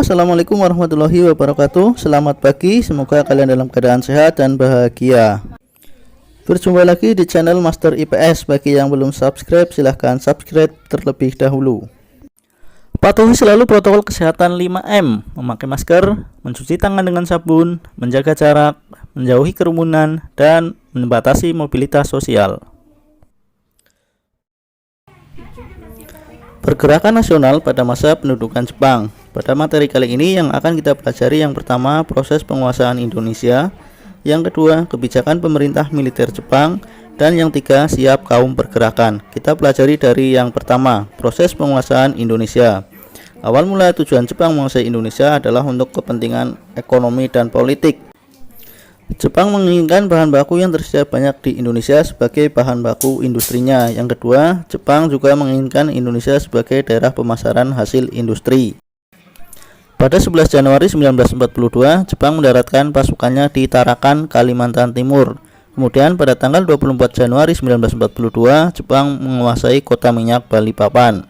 Assalamualaikum warahmatullahi wabarakatuh. Selamat pagi, semoga kalian dalam keadaan sehat dan bahagia. Berjumpa lagi di channel Master IPS. Bagi yang belum subscribe, silahkan subscribe terlebih dahulu. Patuhi selalu protokol kesehatan 5M, memakai masker, mencuci tangan dengan sabun, menjaga jarak, menjauhi kerumunan, dan membatasi mobilitas sosial. Pergerakan nasional pada masa pendudukan Jepang. Pada materi kali ini yang akan kita pelajari, yang pertama proses penguasaan Indonesia, yang kedua kebijakan pemerintah militer Jepang, dan yang ketiga siap kaum pergerakan. Kita pelajari dari yang pertama, proses penguasaan Indonesia. Awal mula tujuan Jepang menguasai Indonesia adalah untuk kepentingan ekonomi dan politik. Jepang menginginkan bahan baku yang tersedia banyak di Indonesia sebagai bahan baku industrinya. Yang kedua, Jepang juga menginginkan Indonesia sebagai daerah pemasaran hasil industri. Pada 11 Januari 1942, Jepang mendaratkan pasukannya di Tarakan, Kalimantan Timur. Kemudian pada tanggal 24 Januari 1942, Jepang menguasai kota minyak Balikpapan.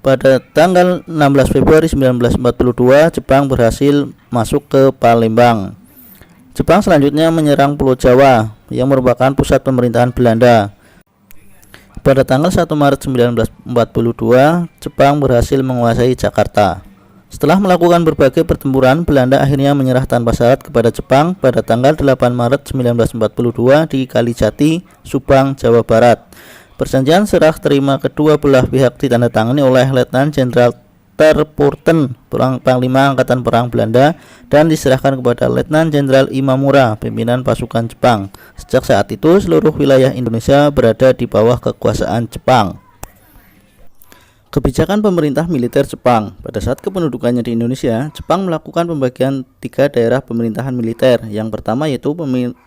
Pada tanggal 16 Februari 1942, Jepang berhasil masuk ke Palembang. Jepang selanjutnya menyerang Pulau Jawa yang merupakan pusat pemerintahan Belanda. Pada tanggal 1 Maret 1942, Jepang berhasil menguasai Jakarta. Setelah melakukan berbagai pertempuran, Belanda akhirnya menyerah tanpa syarat kepada Jepang pada tanggal 8 Maret 1942 di Kalijati, Subang, Jawa Barat. Perjanjian serah terima kedua belah pihak ditandatangani oleh Letnan Jenderal Terpoorten, Panglima Angkatan Perang Belanda, dan diserahkan kepada Letnan Jenderal Imamura, pimpinan pasukan Jepang. Sejak saat itu, seluruh wilayah Indonesia berada di bawah kekuasaan Jepang. Kebijakan pemerintah militer Jepang. Pada saat kependudukannya di Indonesia, Jepang melakukan pembagian 3 daerah pemerintahan militer. Yang pertama yaitu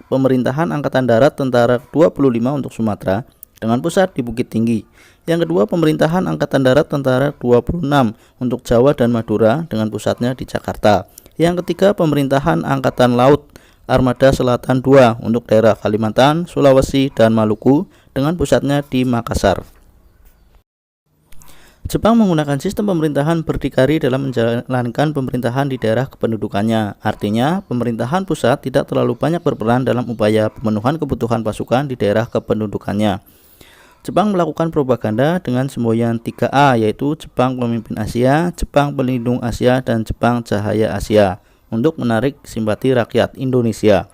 pemerintahan Angkatan Darat Tentara 25 untuk Sumatera dengan pusat di Bukit Tinggi. Yang kedua, pemerintahan Angkatan Darat Tentara 26 untuk Jawa dan Madura dengan pusatnya di Jakarta. Yang ketiga, pemerintahan Angkatan Laut Armada Selatan 2 untuk daerah Kalimantan, Sulawesi, dan Maluku dengan pusatnya di Makassar. Jepang menggunakan sistem pemerintahan berdikari dalam menjalankan pemerintahan di daerah kependudukannya. Artinya, pemerintahan pusat tidak terlalu banyak berperan dalam upaya pemenuhan kebutuhan pasukan di daerah kependudukannya. Jepang melakukan propaganda dengan semboyan 3A, yaitu Jepang Pemimpin Asia, Jepang Pelindung Asia, dan Jepang Cahaya Asia, untuk menarik simpati rakyat Indonesia.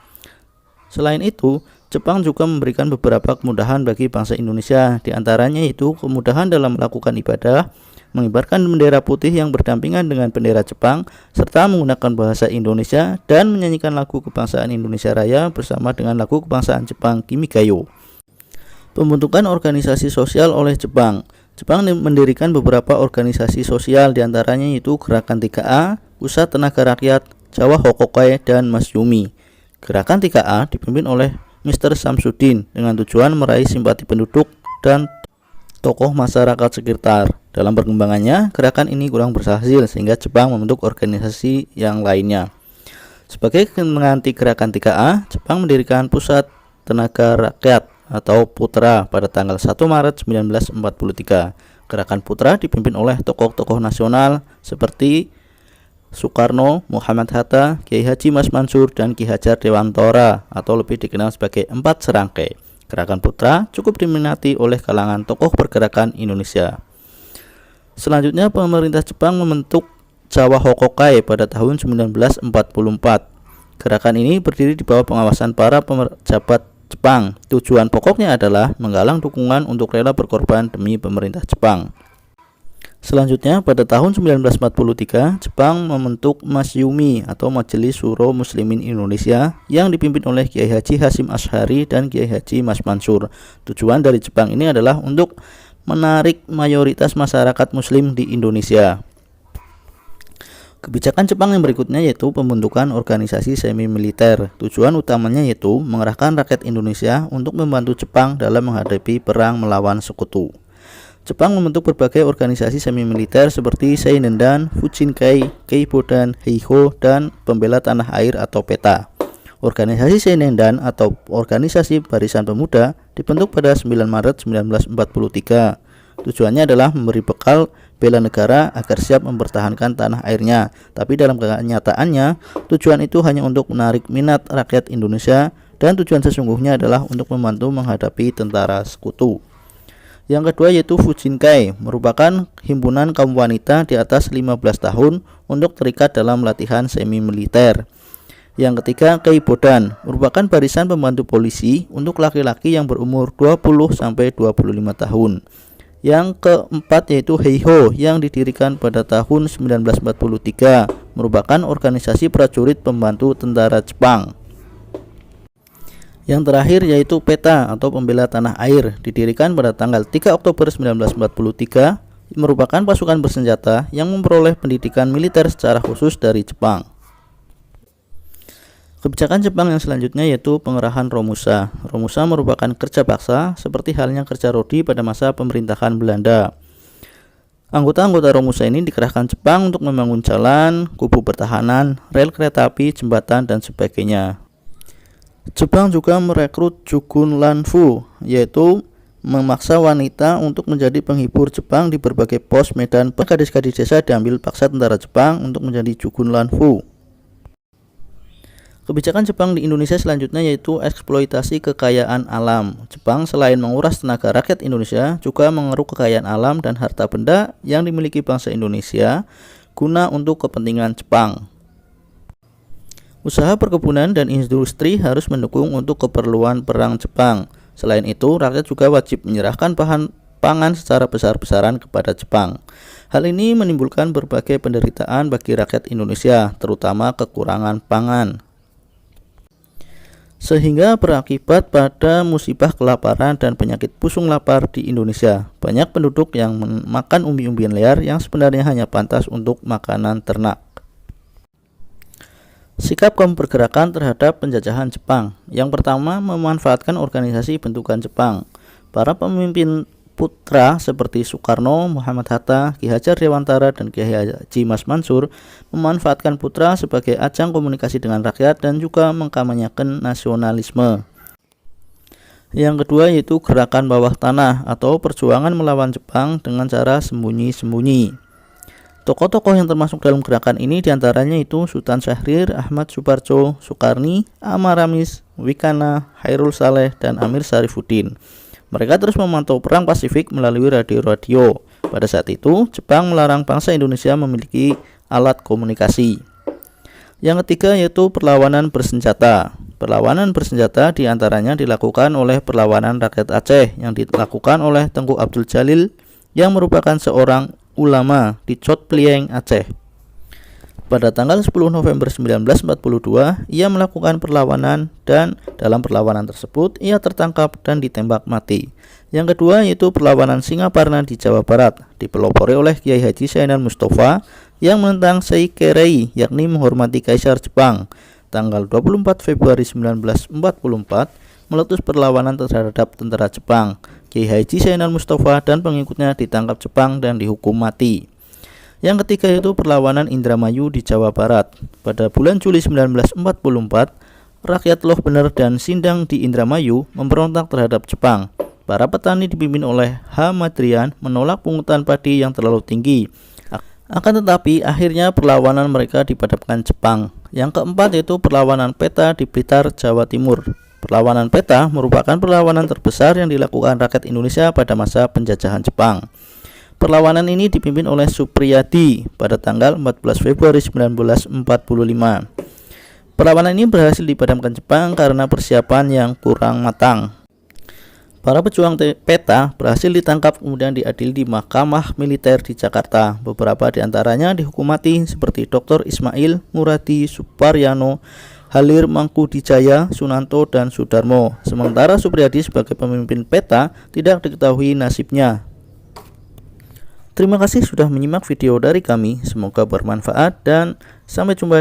Selain itu, Jepang juga memberikan beberapa kemudahan bagi bangsa Indonesia, diantaranya yaitu kemudahan dalam melakukan ibadah, mengibarkan bendera putih yang berdampingan dengan bendera Jepang, serta menggunakan bahasa Indonesia dan menyanyikan lagu kebangsaan Indonesia Raya bersama dengan lagu kebangsaan Jepang Kimigayo. Pembentukan organisasi sosial oleh Jepang. Jepang mendirikan beberapa organisasi sosial, diantaranya yaitu Gerakan 3A, Pusat Tenaga Rakyat, Jawa Hokokai, dan Mas Yumi. Gerakan 3A dipimpin oleh Mr. Samsudin dengan tujuan meraih simpati penduduk dan tokoh masyarakat sekitar. Dalam perkembangannya, gerakan ini kurang berhasil sehingga Jepang membentuk organisasi yang lainnya. Sebagai pengganti Gerakan 3A, Jepang mendirikan Pusat Tenaga Rakyat atau Putra pada tanggal 1 Maret 1943. Gerakan Putra dipimpin oleh tokoh-tokoh nasional seperti Soekarno, Muhammad Hatta, Kiai Haji Mas Mansur, dan Ki Hajar Dewantara atau lebih dikenal sebagai 4 Serangkai. Gerakan Putra cukup diminati oleh kalangan tokoh pergerakan Indonesia. Selanjutnya, pemerintah Jepang membentuk Jawa Hokokai pada tahun 1944. Gerakan ini berdiri di bawah pengawasan para pejabat Jepang. Tujuan pokoknya adalah menggalang dukungan untuk rela berkorban demi pemerintah Jepang. Selanjutnya, pada tahun 1943, Jepang membentuk Mas Yumi atau Majelis Syuro Muslimin Indonesia yang dipimpin oleh Kiai Haji Hasyim Asy'ari dan Kiai Haji Mas Mansur. Tujuan dari Jepang ini adalah untuk menarik mayoritas masyarakat muslim di Indonesia. Kebijakan Jepang yang berikutnya yaitu pembentukan organisasi semi-militer. Tujuan utamanya yaitu mengerahkan rakyat Indonesia untuk membantu Jepang dalam menghadapi perang melawan sekutu. Jepang membentuk berbagai organisasi semi-militer seperti Seinendan, Fujinkai, Keibodan, Heiho, dan Pembela Tanah Air atau PETA. Organisasi Seinendan atau Organisasi Barisan Pemuda dibentuk pada 9 Maret 1943. Tujuannya adalah memberi bekal bela negara agar siap mempertahankan tanah airnya. Tapi dalam kenyataannya, tujuan itu hanya untuk menarik minat rakyat Indonesia dan tujuan sesungguhnya adalah untuk membantu menghadapi tentara sekutu. Yang kedua yaitu Fujinkai, merupakan himpunan kaum wanita di atas 15 tahun untuk terikat dalam latihan semi militer. Yang ketiga Keibodan, merupakan barisan pembantu polisi untuk laki-laki yang berumur 20-25 tahun. Yang keempat yaitu Heiho, yang didirikan pada tahun 1943, merupakan organisasi prajurit pembantu tentara Jepang. Yang terakhir yaitu PETA atau Pembela Tanah Air, didirikan pada tanggal 3 Oktober 1943, merupakan pasukan bersenjata yang memperoleh pendidikan militer secara khusus dari Jepang. Kebijakan Jepang yang selanjutnya yaitu pengerahan Romusa. Romusa merupakan kerja paksa seperti halnya kerja rodi pada masa pemerintahan Belanda. Anggota-anggota Romusa ini dikerahkan Jepang untuk membangun jalan, kubu pertahanan, rel kereta api, jembatan, dan sebagainya. Jepang juga merekrut Jugun Lanfu, yaitu memaksa wanita untuk menjadi penghibur Jepang di berbagai pos medan. Gadis-gadis desa diambil paksa tentara Jepang untuk menjadi Jugun Lanfu. Kebijakan Jepang di Indonesia selanjutnya yaitu eksploitasi kekayaan alam. Jepang selain menguras tenaga rakyat Indonesia, juga mengeruk kekayaan alam dan harta benda yang dimiliki bangsa Indonesia guna untuk kepentingan Jepang. Usaha perkebunan dan industri harus mendukung untuk keperluan perang Jepang. Selain itu, rakyat juga wajib menyerahkan bahan pangan secara besar-besaran kepada Jepang. Hal ini menimbulkan berbagai penderitaan bagi rakyat Indonesia, terutama kekurangan pangan, sehingga berakibat pada musibah kelaparan dan penyakit pusung lapar di Indonesia. Banyak penduduk yang makan umbi-umbian liar yang sebenarnya hanya pantas untuk makanan ternak. Sikap kaum pergerakan terhadap penjajahan Jepang. Yang pertama, memanfaatkan organisasi bentukan Jepang. Para pemimpin putra seperti Soekarno, Muhammad Hatta, Ki Hajar Dewantara, dan Kiai Haji Mas Mansur memanfaatkan putra sebagai ajang komunikasi dengan rakyat dan juga mengkampanyekan nasionalisme. Yang kedua yaitu gerakan bawah tanah atau perjuangan melawan Jepang dengan cara sembunyi-sembunyi. Tokoh-tokoh yang termasuk dalam gerakan ini diantaranya itu Sultan Syahrir, Ahmad Suparjo, Soekarni, Ahmad Ramis, Wikana, Hairul Saleh, dan Amir Syarifuddin. Mereka terus memantau perang Pasifik melalui radio-radio. Pada saat itu, Jepang melarang bangsa Indonesia memiliki alat komunikasi. Yang ketiga yaitu perlawanan bersenjata. Perlawanan bersenjata diantaranya dilakukan oleh perlawanan rakyat Aceh yang dilakukan oleh Tengku Abdul Jalil yang merupakan seorang ulama di Chot Plieng, Aceh. Pada tanggal 10 November 1942, ia melakukan perlawanan dan dalam perlawanan tersebut ia tertangkap dan ditembak mati. Yang kedua yaitu perlawanan Singaparna di Jawa Barat, dipelopori oleh Kiai Haji Sainan Mustafa yang menentang Seikerei, yakni menghormati Kaisar Jepang. Tanggal 24 Februari 1944, meletus perlawanan terhadap tentara Jepang. Kiai Haji Sainan Mustafa dan pengikutnya ditangkap Jepang dan dihukum mati. Yang ketiga yaitu perlawanan Indramayu di Jawa Barat. Pada bulan Juli 1944, rakyat Loh Bener dan Sindang di Indramayu memberontak terhadap Jepang. Para petani dipimpin oleh H. Madrian menolak pungutan padi yang terlalu tinggi. Akan tetapi akhirnya perlawanan mereka dipadamkan Jepang. Yang keempat yaitu perlawanan PETA di Blitar, Jawa Timur. Perlawanan PETA merupakan perlawanan terbesar yang dilakukan rakyat Indonesia pada masa penjajahan Jepang. Perlawanan ini dipimpin oleh Supriyadi pada tanggal 14 Februari 1945. Perlawanan ini berhasil dipadamkan Jepang karena persiapan yang kurang matang. Para pejuang PETA berhasil ditangkap kemudian diadili di Mahkamah Militer di Jakarta. Beberapa di antaranya dihukum mati seperti Dr. Ismail, Muradi, Suparyano, Halir Mangkudijaya, Sunanto, dan Sudarmo. Sementara Supriyadi sebagai pemimpin PETA tidak diketahui nasibnya. Terima kasih sudah menyimak video dari kami. Semoga bermanfaat dan sampai jumpa.